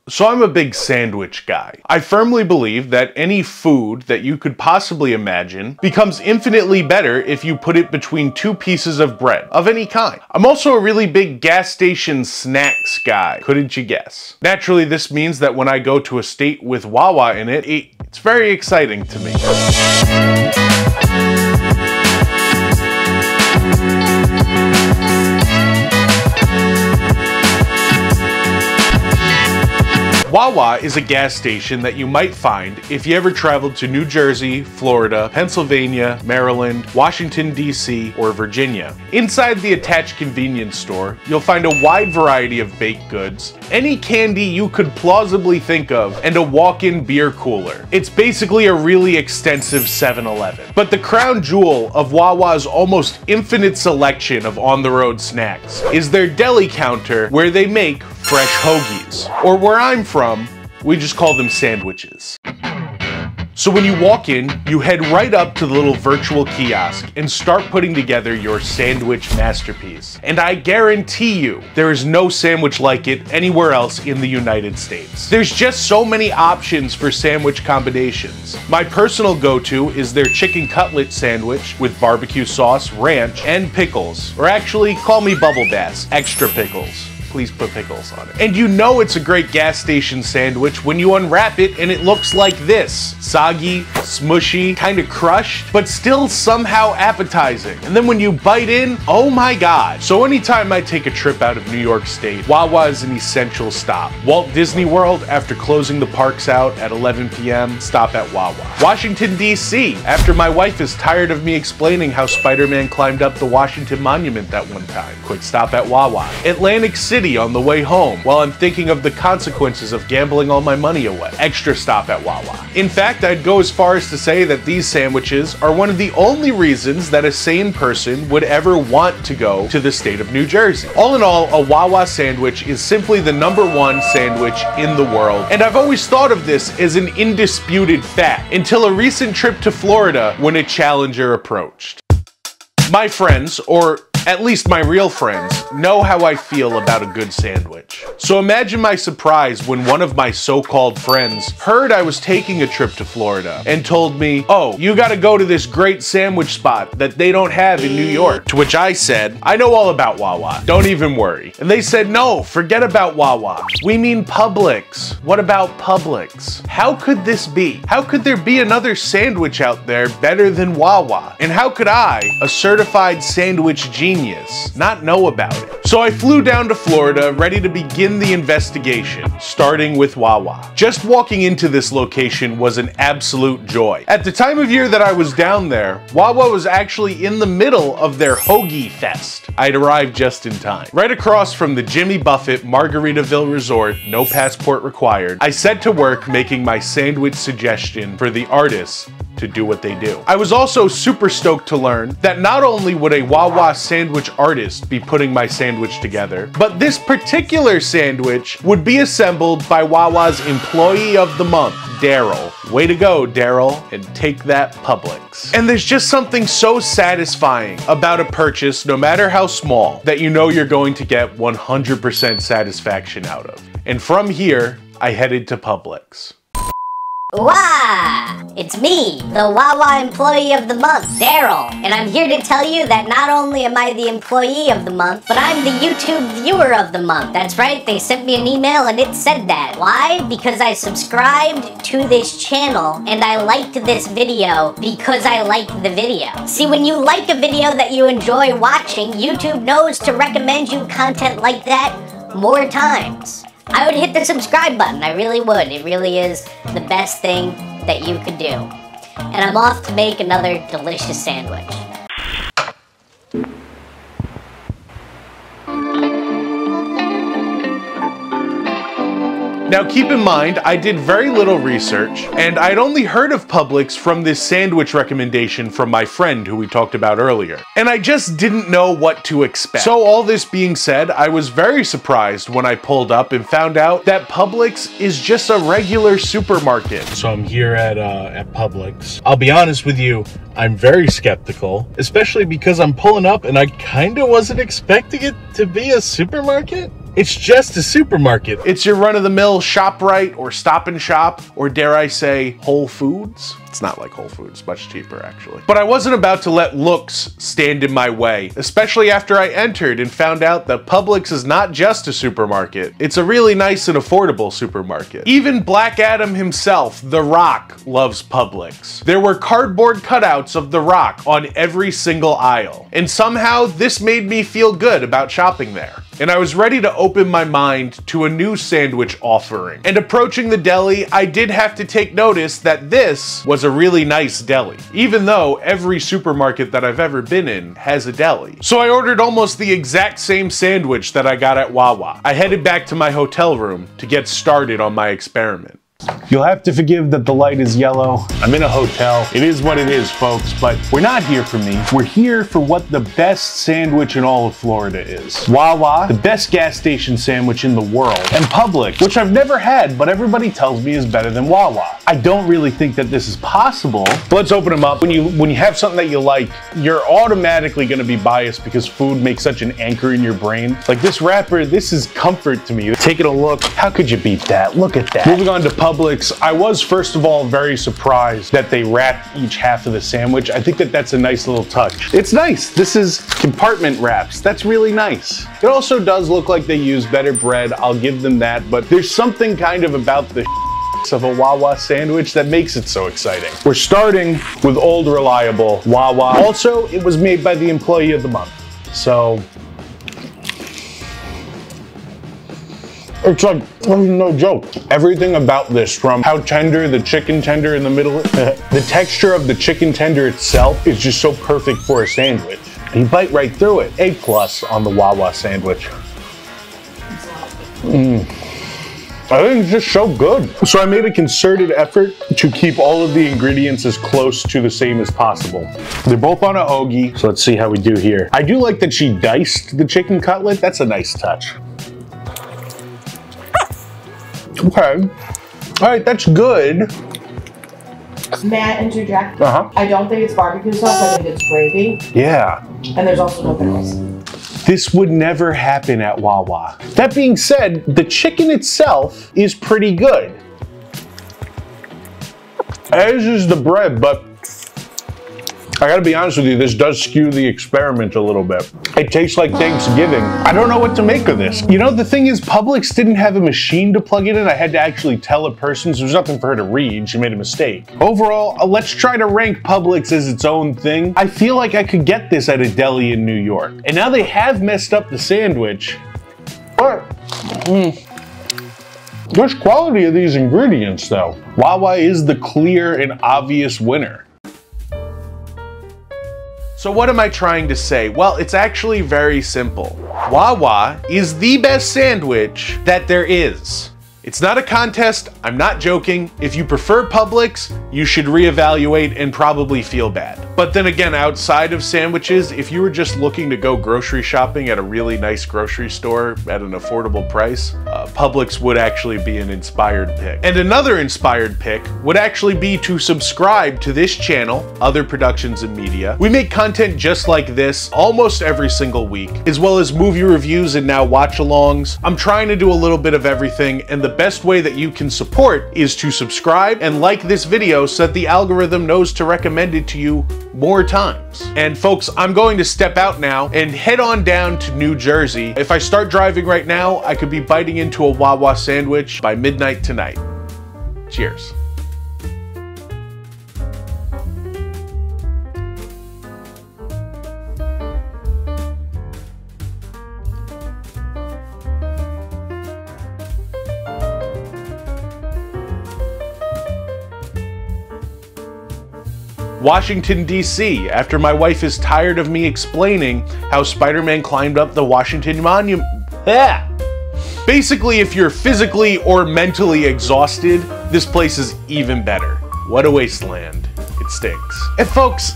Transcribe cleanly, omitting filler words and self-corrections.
So I'm a big sandwich guy. I firmly believe that any food that you could possibly imagine becomes infinitely better if you put it between two pieces of bread of any kind. I'm also a really big gas station snacks guy, couldn't you guess? Naturally, this means that when I go to a state with WaWa in it, it's very exciting to me. WaWa is a gas station that you might find if you ever traveled to New Jersey, Florida, Pennsylvania, Maryland, Washington, D.C., or Virginia. Inside the attached convenience store, you'll find a wide variety of baked goods, any candy you could plausibly think of, and a walk-in beer cooler. It's basically a really extensive 7-Eleven. But the crown jewel of WaWa's almost infinite selection of on-the-road snacks is their deli counter where they make fresh hoagies. Or where I'm from, we just call them sandwiches. So when you walk in, you head right up to the little virtual kiosk and start putting together your sandwich masterpiece. And I guarantee you, there is no sandwich like it anywhere else in the United States. There's just so many options for sandwich combinations. My personal go-to is their chicken cutlet sandwich with barbecue sauce, ranch, and pickles. Or actually, call me Bubble Bass, extra pickles. Please put pickles on it. And you know it's a great gas station sandwich when you unwrap it and it looks like this. Soggy, smushy, kind of crushed, but still somehow appetizing. And then when you bite in, oh my God. So anytime I take a trip out of New York State, WaWa is an essential stop. Walt Disney World, after closing the parks out at 11 p.m., stop at WaWa. Washington, D.C., after my wife is tired of me explaining how Spider-Man climbed up the Washington Monument that one time, quick stop at WaWa. Atlantic City on the way home while I'm thinking of the consequences of gambling all my money away. Extra stop at WaWa. In fact, I'd go as far as to say that these sandwiches are one of the only reasons that a sane person would ever want to go to the state of New Jersey. All in all, a WaWa sandwich is simply the #1 sandwich in the world, and I've always thought of this as an indisputed fact until a recent trip to Florida when a challenger approached. My friends, or at least my real friends, know how I feel about a good sandwich. So imagine my surprise when one of my so-called friends heard I was taking a trip to Florida and told me, "Oh, you gotta go to this great sandwich spot that they don't have in New York." To which I said, "I know all about WaWa, don't even worry." And they said, "No, forget about WaWa. We mean Publix. What about Publix?" How could this be? How could there be another sandwich out there better than WaWa? And how could I, a certified sandwich genius, not know about it? So I flew down to Florida ready to begin the investigation, starting with WaWa. Just walking into this location was an absolute joy. At the time of year that I was down there, WaWa was actually in the middle of their hoagie fest. I'd arrived just in time. Right across from the Jimmy Buffett Margaritaville Resort, no passport required, I set to work making my sandwich suggestion for the artists to do what they do. I was also super stoked to learn that not only would a WaWa sandwich artist be putting my sandwich together, but this particular sandwich would be assembled by WaWa's Employee of the Month, Daryl. Way to go, Daryl, and take that, Publix. And there's just something so satisfying about a purchase, no matter how small, that you know you're going to get 100% satisfaction out of. And from here, I headed to Publix. Wah! It's me, the WaWa Employee of the Month, Daryl, and I'm here to tell you that not only am I the Employee of the Month, but I'm the YouTube Viewer of the Month. That's right, they sent me an email and it said that. Why? Because I subscribed to this channel and I liked this video because I liked the video. See, when you like a video that you enjoy watching, YouTube knows to recommend you content like that more times. I would hit the subscribe button, I really would. It really is the best thing that you could do. And I'm off to make another delicious sandwich. Now keep in mind, I did very little research, and I'd only heard of Publix from this sandwich recommendation from my friend who we talked about earlier. And I just didn't know what to expect. So all this being said, I was very surprised when I pulled up and found out that Publix is just a regular supermarket. So I'm here at Publix. I'll be honest with you, I'm very skeptical, especially because I'm pulling up and I kinda wasn't expecting it to be a supermarket. It's just a supermarket. It's your run-of-the-mill ShopRite or Stop and Shop, or dare I say, Whole Foods. It's not like Whole Foods, much cheaper actually. But I wasn't about to let looks stand in my way, especially after I entered and found out that Publix is not just a supermarket. It's a really nice and affordable supermarket. Even Black Adam himself, The Rock, loves Publix. There were cardboard cutouts of The Rock on every single aisle, and somehow this made me feel good about shopping there. And I was ready to open my mind to a new sandwich offering. And approaching the deli, I did have to take notice that this was a really nice deli, even though every supermarket that I've ever been in has a deli. So I ordered almost the exact same sandwich that I got at WaWa. I headed back to my hotel room to get started on my experiment. You'll have to forgive that the light is yellow. I'm in a hotel. It is what it is, folks, but we're not here for me. We're here for what the best sandwich in all of Florida is. WaWa, the best gas station sandwich in the world, and Publix, which I've never had, but everybody tells me is better than WaWa. I don't really think that this is possible. But let's open them up. When you have something that you like, you're automatically gonna be biased because food makes such an anchor in your brain. Like this wrapper, this is comfort to me. Taking a look, how could you beat that? Look at that. Moving on to Publix. I was first of all very surprised that they wrapped each half of the sandwich. I think that that's a nice little touch. It's nice. This is compartment wraps. That's really nice. It also does look like they use better bread. I'll give them that, but there's something kind of about the of a WaWa sandwich that makes it so exciting. We're starting with old reliable WaWa. Also, it was made by the employee of the month. So it's like, no joke. Everything about this, from how tender, the chicken tender in the middle, the texture of the chicken tender itself is just so perfect for a sandwich. You bite right through it. A+ on the WaWa sandwich. I think it's just so good. So I made a concerted effort to keep all of the ingredients as close to the same as possible. They're both on a hoagie, so let's see how we do here. I do like that she diced the chicken cutlet. That's a nice touch. Okay. All right, that's good. May I interject? Uh-huh. I don't think it's barbecue sauce, I think it's gravy. Yeah. And there's also no pickles. This would never happen at WaWa. That being said, the chicken itself is pretty good. As is the bread, but I gotta be honest with you, this does skew the experiment a little bit. It tastes like Thanksgiving. I don't know what to make of this. You know, the thing is, Publix didn't have a machine to plug it in. I had to actually tell a person, so there's nothing for her to read. She made a mistake. Overall, let's try to rank Publix as its own thing. I feel like I could get this at a deli in New York. And now they have messed up the sandwich, but there's quality of these ingredients though. WaWa is the clear and obvious winner. So what am I trying to say? Well, it's actually very simple. WaWa is the best sandwich that there is. It's not a contest, I'm not joking. If you prefer Publix, you should reevaluate and probably feel bad. But then again, outside of sandwiches, if you were just looking to go grocery shopping at a really nice grocery store at an affordable price, Publix would actually be an inspired pick. And another inspired pick would actually be to subscribe to this channel, Other Productions and Media. We make content just like this almost every single week, as well as movie reviews and now watch-alongs. I'm trying to do a little bit of everything, and the best way that you can support is to subscribe and like this video so that the algorithm knows to recommend it to you more times. And folks, I'm going to step out now and head on down to New Jersey. If I start driving right now, I could be biting into a WaWa sandwich by midnight tonight. Cheers. Washington, D.C., after my wife is tired of me explaining how Spider-Man climbed up the Washington Monument. Basically, if you're physically or mentally exhausted, this place is even better. What a wasteland. It stinks. And folks,